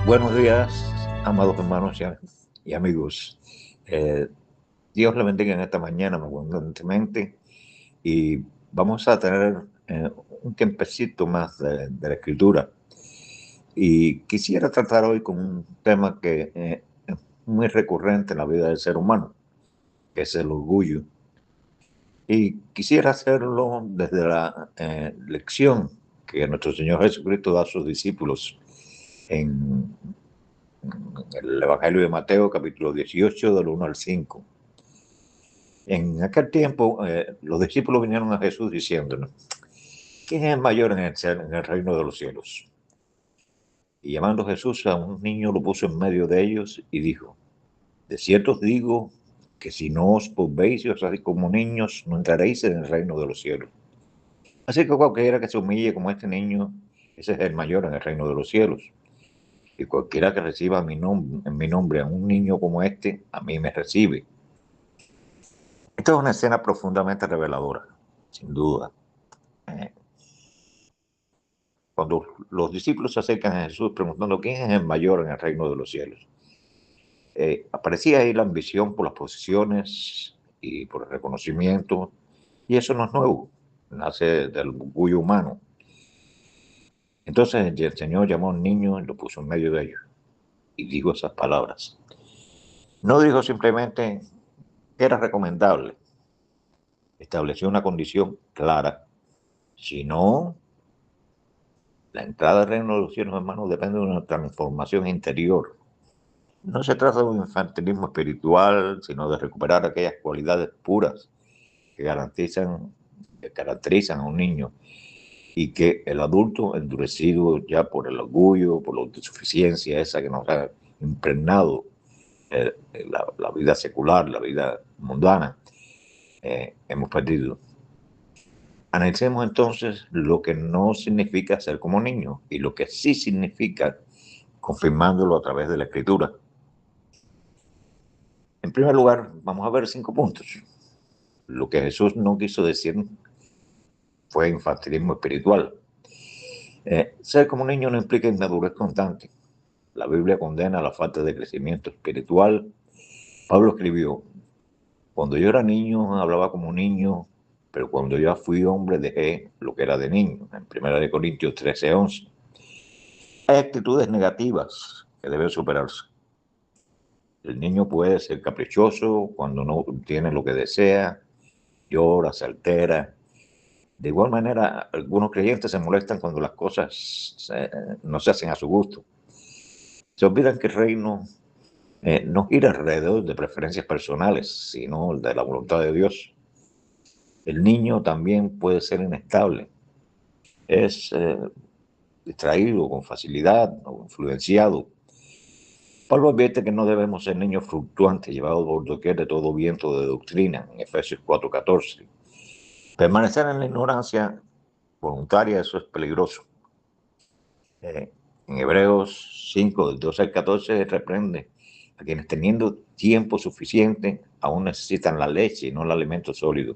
Buenos días, amados hermanos y amigos. Eh, Dios le bendiga en esta mañana abundantemente y vamos a tener un tiempecito más de la escritura. Y quisiera tratar hoy con un tema que es muy recurrente en la vida del ser humano, que es el orgullo. Y quisiera hacerlo desde la lección que nuestro Señor Jesucristo da a sus discípulos en el Evangelio de Mateo, capítulo 18, del 1 al 5. En aquel tiempo, los discípulos vinieron a Jesús diciéndonos: ¿quién es el mayor en el reino de los cielos? Y llamando Jesús a un niño, lo puso en medio de ellos y dijo: de cierto os digo que si no os volvéis y os hacéis como niños, no entraréis en el reino de los cielos. Así que cualquiera que se humille como este niño, ese es el mayor en el reino de los cielos. Y cualquiera que reciba en mi nombre a un niño como este, a mí me recibe. Esta es una escena profundamente reveladora, sin duda. Eh, Cuando los discípulos se acercan a Jesús preguntando quién es el mayor en el reino de los cielos, aparecía ahí la ambición por las posiciones y por el reconocimiento, y eso no es nuevo, nace del orgullo humano. Entonces el Señor llamó a un niño y lo puso en medio de ellos y dijo esas palabras. No dijo simplemente que era recomendable, estableció una condición clara, sino la entrada al reino de los cielos, hermanos, depende de una transformación interior. No se trata de un infantilismo espiritual, sino de recuperar aquellas cualidades puras que caracterizan a un niño y que el adulto endurecido ya por el orgullo, por la autosuficiencia esa que nos ha impregnado la vida secular, la vida mundana, hemos perdido. Analicemos entonces lo que no significa ser como niño y lo que sí significa, confirmándolo a través de la escritura. En primer lugar, vamos a ver 5 puntos. Lo que Jesús no quiso decir fue infantilismo espiritual. Ser como un niño no implica inmadurez constante. La Biblia condena la falta de crecimiento espiritual. Pablo escribió: cuando yo era niño hablaba como un niño, pero cuando ya fui hombre dejé lo que era de niño. En 1 Corintios 13:11. Hay actitudes negativas que deben superarse. El niño puede ser caprichoso cuando no tiene lo que desea, llora, se altera. De igual manera, algunos creyentes se molestan cuando las cosas no se hacen a su gusto. Se olvidan que el reino no gira alrededor de preferencias personales, sino de la voluntad de Dios. El niño también puede ser inestable, es distraído con facilidad o influenciado. Pablo advierte que no debemos ser niños fluctuantes, llevados por doquier de todo viento de doctrina, en Efesios 4:14. Permanecer en la ignorancia voluntaria, eso es peligroso. En Hebreos 5, del 12 al 14, reprende a quienes teniendo tiempo suficiente aún necesitan la leche y no el alimento sólido.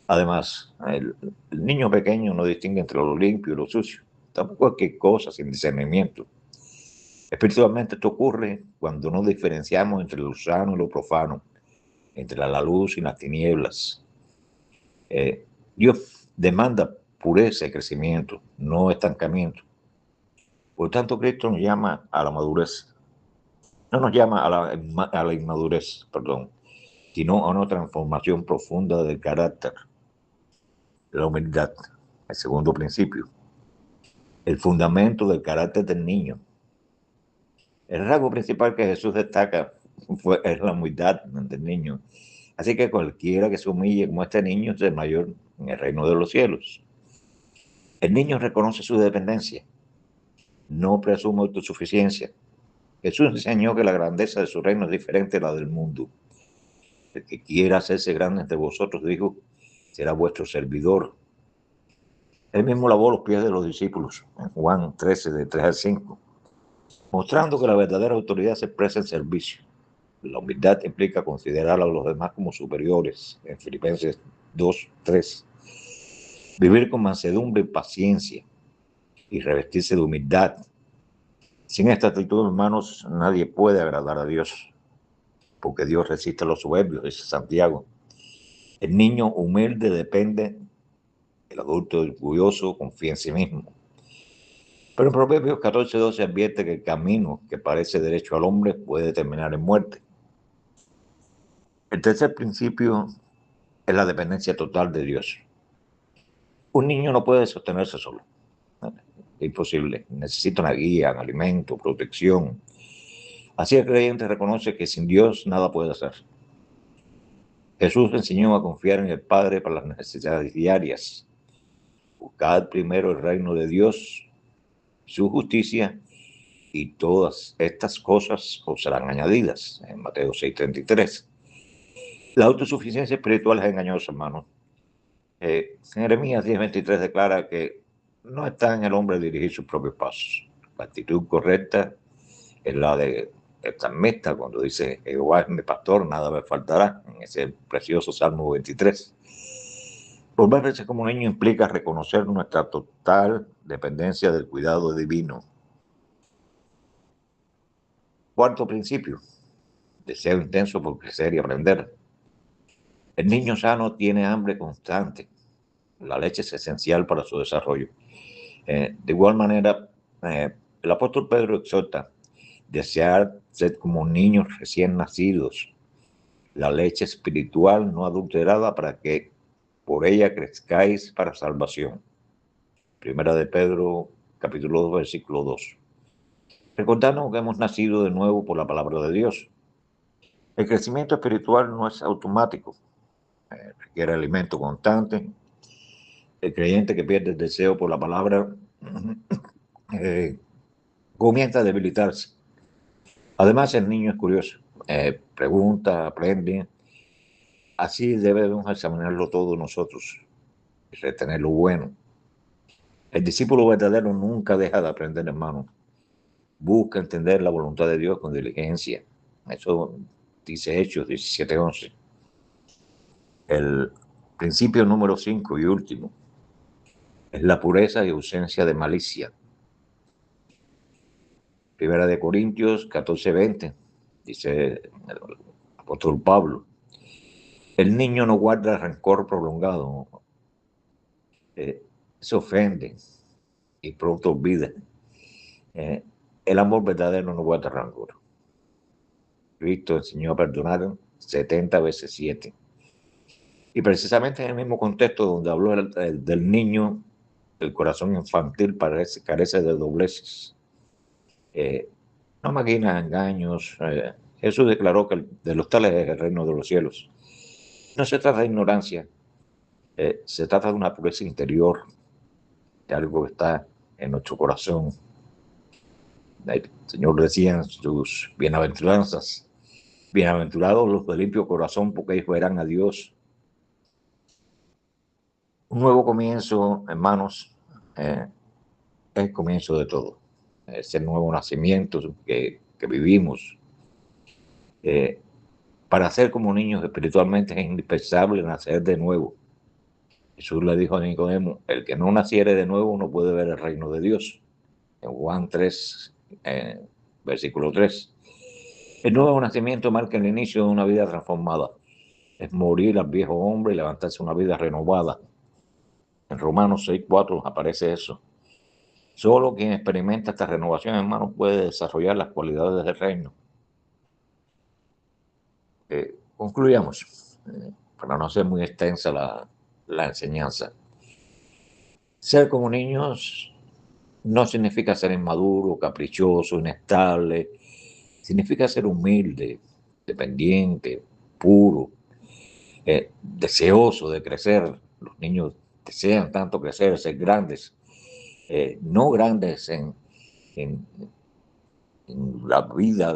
Además, el niño pequeño no distingue entre lo limpio y lo sucio, tampoco cualquier cosa sin discernimiento. Espiritualmente esto ocurre cuando no diferenciamos entre lo sano y lo profano, entre la luz y las tinieblas. Dios demanda pureza y crecimiento, no estancamiento. Por tanto, Cristo nos llama a la madurez. No nos llama a la inmadurez, perdón, sino a una transformación profunda del carácter, la humildad, el segundo principio, el fundamento del carácter del niño. El rasgo principal que Jesús destaca es la humildad del niño. Así que cualquiera que se humille como este niño es el mayor en el reino de los cielos. El niño reconoce su dependencia, no presume autosuficiencia. Jesús enseñó que la grandeza de su reino es diferente a la del mundo. El que quiera hacerse grande entre vosotros, dijo, será vuestro servidor. Él mismo lavó los pies de los discípulos en Juan 13, de 3 al 5, mostrando que la verdadera autoridad se expresa en servicio. La humildad implica considerar a los demás como superiores, en Filipenses 2:3. Vivir con mansedumbre y paciencia y revestirse de humildad. Sin esta actitud, hermanos, nadie puede agradar a Dios, porque Dios resiste a los soberbios, dice Santiago. El niño humilde depende, el adulto orgulloso confía en sí mismo. Pero en Proverbios 14:12 advierte que el camino que parece derecho al hombre puede terminar en muerte. El tercer principio es la dependencia total de Dios. Un niño no puede sostenerse solo. Es imposible. Necesita una guía, un alimento, protección. Así el creyente reconoce que sin Dios nada puede hacer. Jesús enseñó a confiar en el Padre para las necesidades diarias. Buscad primero el reino de Dios, su justicia, y todas estas cosas os serán añadidas. En Mateo 6:33. La autosuficiencia espiritual es engañosa, hermano. Jeremías 10:23 declara que no está en el hombre dirigir sus propios pasos. La actitud correcta es la de el salmista cuando dice: Jehová es mi pastor, nada me faltará, en ese precioso Salmo 23. Volverse como niño implica reconocer nuestra total dependencia del cuidado divino. Cuarto principio: deseo intenso por crecer y aprender. El niño sano tiene hambre constante. La leche es esencial para su desarrollo. De igual manera, el apóstol Pedro exhorta: desear ser como niños recién nacidos, la leche espiritual no adulterada, para que por ella crezcáis para salvación. Primera de Pedro, capítulo 2, versículo 2. Recordando que hemos nacido de nuevo por la palabra de Dios. El crecimiento espiritual no es automático, requiere alimento constante. El creyente que pierde el deseo por la palabra comienza a debilitarse. Además, el niño es curioso, pregunta, aprende. Así debemos examinarlo todos nosotros y retener lo bueno. El discípulo verdadero nunca deja de aprender, hermano. Busca entender la voluntad de Dios con diligencia. Eso dice Hechos 17:11. El principio número 5 y último es la pureza y ausencia de malicia. Primera de Corintios 14:20, dice el apóstol Pablo: el niño no guarda rencor prolongado, se ofende y pronto olvida. El amor verdadero no guarda rencor. Cristo enseñó a perdonar 70 veces 7. Y precisamente en el mismo contexto donde habló del niño, el corazón infantil carece de dobleces. No maquina engaños. Jesús declaró que de los tales es el reino de los cielos. No se trata de ignorancia, se trata de una pureza interior, de algo que está en nuestro corazón. El Señor decía en sus bienaventuranzas: bienaventurados los de limpio corazón, porque ellos verán a Dios. Un nuevo comienzo, hermanos, es el comienzo de todo. Es el nuevo nacimiento que vivimos. Para ser como niños espiritualmente es indispensable nacer de nuevo. Jesús le dijo a Nicodemo: el que no naciere de nuevo no puede ver el reino de Dios. En Juan 3, versículo 3. El nuevo nacimiento marca el inicio de una vida transformada. Es morir al viejo hombre y levantarse una vida renovada. En Romanos 6:4 aparece eso. Solo quien experimenta esta renovación, hermanos, puede desarrollar las cualidades del reino. Concluyamos, para no ser muy extensa la enseñanza. Ser como niños no significa ser inmaduro, caprichoso, inestable. Significa ser humilde, dependiente, puro, deseoso de crecer. Los niños desean tanto crecer, ser grandes. No grandes en la vida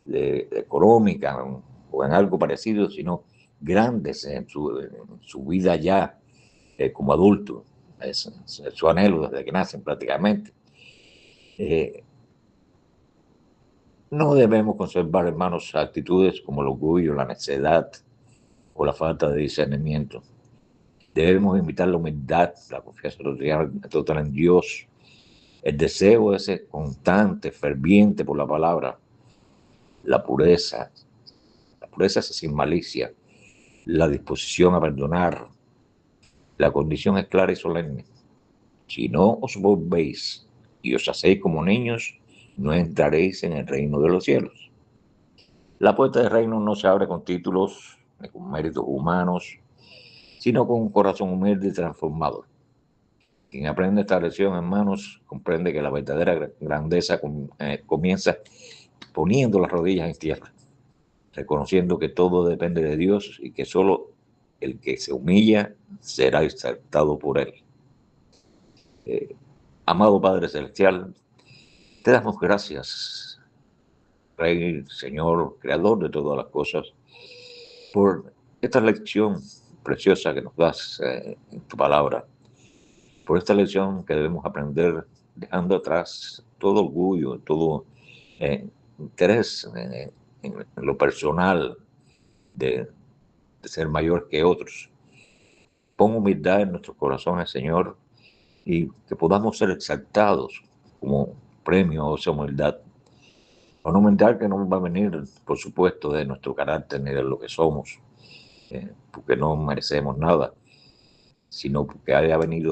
económica o en algo parecido, sino grandes en su vida ya como adulto. Es su anhelo desde que nacen prácticamente. No debemos conservar, hermanos, actitudes como el orgullo, la necedad o la falta de discernimiento. Debemos invitar la humildad, la confianza total en Dios, el deseo ese constante, ferviente por la palabra, la pureza es sin malicia, la disposición a perdonar. La condición es clara y solemne. Si no os volvéis y os hacéis como niños, no entraréis en el reino de los cielos. La puerta del reino no se abre con títulos ni con méritos humanos, sino con un corazón humilde y transformado. Quien aprende esta lección, hermanos, comprende que la verdadera grandeza comienza poniendo las rodillas en tierra, reconociendo que todo depende de Dios y que solo el que se humilla será exaltado por él. Amado Padre Celestial, te damos gracias, Rey, Señor, Creador de todas las cosas, por esta lección preciosa que nos das en tu palabra, por esta lección que debemos aprender dejando atrás todo orgullo, todo interés en lo personal de ser mayor que otros. Pon humildad en nuestros corazones, Señor, y que podamos ser exaltados como premio a esa humildad. Una humildad que no va a venir, por supuesto, de nuestro carácter ni de lo que somos, porque no merecemos nada, sino porque haya venido